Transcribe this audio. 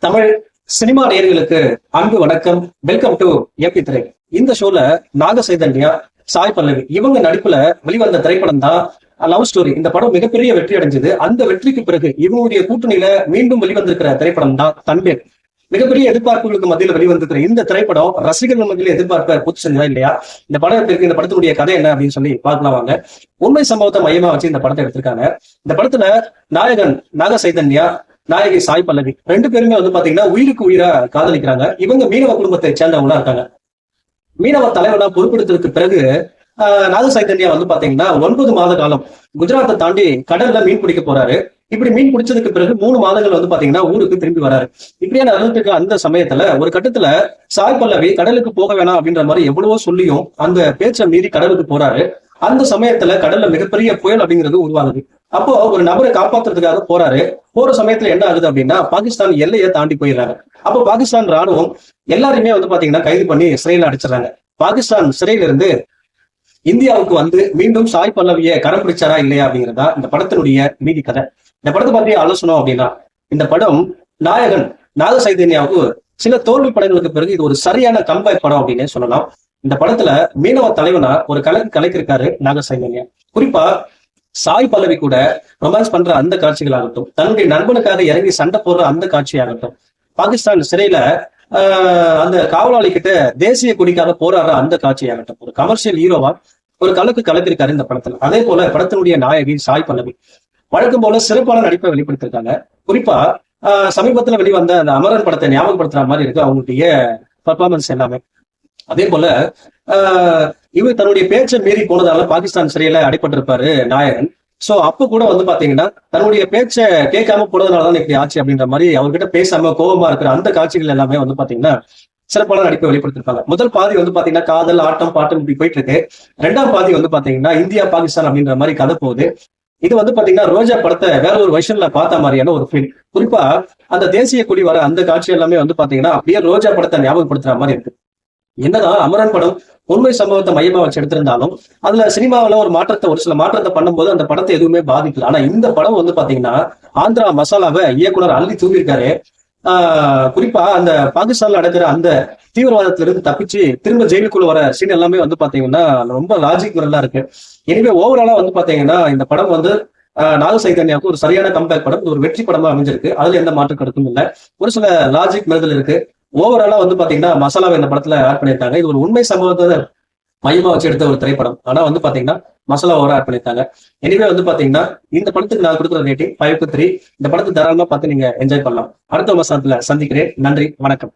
Tamil cinema நேயர்களுக்கு அன்பு வணக்கம். வெல்கம் டு ஏபி திரை. இந்த ஷோல நாக சைதன்யா, சாய் பல்லவி இவங்க நடிப்புல வெளிவந்த திரைப்படம் தான் லவ் ஸ்டோரி. இந்த படம் மிகப்பெரிய வெற்றி அடைஞ்சது. அந்த வெற்றிக்கு பிறகு இவங்களுடைய கூட்டணியில மீண்டும் வெளிவந்திருக்கிற திரைப்படம் தான் தன்பேர். மிகப்பெரிய எதிர்பார்ப்புகளுக்கு மத்தியில் வெளிவந்திருக்கிற இந்த திரைப்படம் ரசிகர்கள் மத்தியில் எதிர்பார்ப்ப பூர்த்தி செஞ்சதா இல்லையா? இந்த படம் இருக்கு, இந்த படத்தினுடைய கதை என்ன அப்படின்னு சொல்லி பார்க்கலாம் வாங்க. உண்மை சம்பவத்தை மையமா வச்சு இந்த படத்தை எடுத்திருக்காங்க. இந்த படத்துல நாயகன் நாக சைதன்யா, நாயகி சாய் பல்லவி ரெண்டு பேருமே பாத்தீங்கன்னா உயிருக்கு உயிரா காதலிக்கிறாங்க. இவங்க மீனவ குடும்பத்தை சேர்ந்தவங்களா இருக்காங்க. மீனவ தலைவனா பொறுப்பெடுத்ததுக்கு பிறகு நாக சைதன்யா பாத்தீங்கன்னா 9 மாத காலம் குஜராத்தை தாண்டி கடல்ல மீன் பிடிக்க போறாரு. இப்படி மீன் பிடிச்சதுக்கு பிறகு 3 மாதங்கள் பாத்தீங்கன்னா ஊருக்கு திரும்பி வராரு. இப்படியான நடந்துட்டு அந்த சமயத்துல ஒரு கட்டத்துல சாய் பல்லவி கடலுக்கு போக வேணாம் அப்படின்ற மாதிரி எவ்வளவோ சொல்லியும் அந்த பேச்சை மீறி கடலுக்கு போறாரு. அந்த சமயத்துல கடல்ல மிகப்பெரிய புயல் அப்படிங்கிறது உருவாகுது. அப்போ ஒரு நபரை காப்பாத்துறதுக்காக போறாரு. போற சமயத்துல என்ன ஆகுது அப்படின்னா பாகிஸ்தான் எல்லையை தாண்டி போயிடுறாங்க. அப்போ பாகிஸ்தான் ராணுவம் எல்லாருமே பாத்தீங்கன்னா கைது பண்ணி சிறையில அடைச்சிடறாங்க. பாகிஸ்தான் சிறையில இருந்து இந்தியாவுக்கு மீண்டும் சாய் பல்லவிய கரம் பிடிச்சாரா இல்லையா அப்படிங்கிறதா இந்த படத்தினுடைய மீதி கதை. இந்த படத்தை பத்தி ஆலோசனை அப்படின்னா, இந்த படம் நாயகன் நாக சைதன்யாவுக்கு சில தோல்வி படங்களுக்கு பிறகு இது ஒரு சரியான கம்பேக் படம் அப்படின்னு சொல்லலாம். இந்த படத்துல மீனவ தலைவனா ஒரு கலைக்கிருக்காரு நாக சைதன்யா. குறிப்பா சாய் பல்லவி கூட ரொமான்ஸ் பண்ற அந்த காட்சிகளாகட்டும், தன்னுடைய நண்பனுக்காக இறங்கி சண்டை போடுற அந்த காட்சியாகட்டும், பாகிஸ்தான் சிறையில அந்த காவலாளி கிட்ட தேசிய கொடிக்காக போராடுற அந்த காட்சியாகட்டும், ஒரு கமர்ஷியல் ஹீரோவா ஒரு கலக்கிருக்காரு இந்த படத்துல. அதே போல படத்தினுடைய நாயகி சாய் பல்லவி வழக்கம் போல சிறப்பான நடிப்பை வெளிப்படுத்திருக்காங்க. குறிப்பா சமீபத்துல வெளிவந்த அந்த அமரன் படத்தை ஞாபகப்படுத்துற மாதிரி இருக்கு அவங்களுடைய பர்ஃபார்மன்ஸ் எல்லாமே. அதே போல இவர் தன்னுடைய பேச்சை மீறி போனதால பாகிஸ்தான் சிறையில அடைப்பட்டிருப்பாரு நாயகன். சோ அப்ப கூட பாத்தீங்கன்னா தன்னுடைய பேச்சை கேட்காம போனதுனாலதான் இப்படி ஆச்சு அப்படின்ற மாதிரி அவர்கிட்ட பேசாம கோபமா இருக்கிற அந்த காட்சிகள் எல்லாமே பாத்தீங்கன்னா சிறப்பான நடிப்பை வெளிப்படுத்திருப்பாங்க. முதல் பாதி பாத்தீங்கன்னா காதல் ஆட்டம் பாட்டம் இப்படி போயிட்டு இருக்கு. 2ஆம் பாதி பாத்தீங்கன்னா இந்தியா பாகிஸ்தான் அப்படின்ற மாதிரி கதை போகுது. இது பாத்தீங்கன்னா ரோஜா படத்தை வேற ஒரு வருஷன்ல பார்த்த மாதிரியான ஒரு ஃபீல். குறிப்பா அந்த தேசிய கொடி வர அந்த காட்சி எல்லாமே பாத்தீங்கன்னா அப்படியே ரோஜா படத்தை ஞாபகப்படுத்துற மாதிரி இருக்கு. என்னதான் அமரன் படம் உண்மை சம்பவத்தை மையமா வச்சு எடுத்திருந்தாலும் அதுல சினிமாவில ஒரு சில மாற்றத்தை பண்ணும்போது அந்த படத்தை எதுவுமே பாதிக்கல. ஆனா இந்த படம் பாத்தீங்கன்னா ஆந்திரா மசாலாவை இயக்குனர் அள்ளி தூக்கியிருக்காரு. குறிப்பா அந்த பாகிஸ்தான்ல நடக்கிற அந்த தீவிரவாதத்துல இருந்து தப்பிச்சு திரும்ப ஜெயிலுக்குள்ள வர சீன் எல்லாமே பாத்தீங்கன்னா ரொம்ப லாஜிக் நல்லா இருக்கு. எனவே ஓவராலா பாத்தீங்கன்னா இந்த படம் நாக சைதன்யாவுக்கு ஒரு சரியான கம்பேக் படம், ஒரு வெற்றி படமா அமைஞ்சிருக்கு. அதுல எந்த மாற்று கருத்தும் இல்லை. ஒரு சில லாஜிக் மெதல் இருக்கு. ஓவராலா பாத்தீங்கன்னா மசாலாவை இந்த படத்துல ஆட் பண்ணியிருக்காங்க. இது ஒரு உண்மை சம்பவத்தை மையமா வச்சு எடுத்த ஒரு திரைப்படம். ஆனா பாத்தீங்கன்னா மசாலா ஓவரா ஆட் பண்ணியிருக்காங்க. எனவே பாத்தீங்கன்னா இந்த படத்துக்கு நான் கொடுக்குற ரேட்டிங் 5-3. இந்த படத்தை தாராளமா பார்த்து நீங்க என்ஜாய் பண்ணலாம். அடுத்த வசனத்துல சந்திக்கிறேன். நன்றி, வணக்கம்.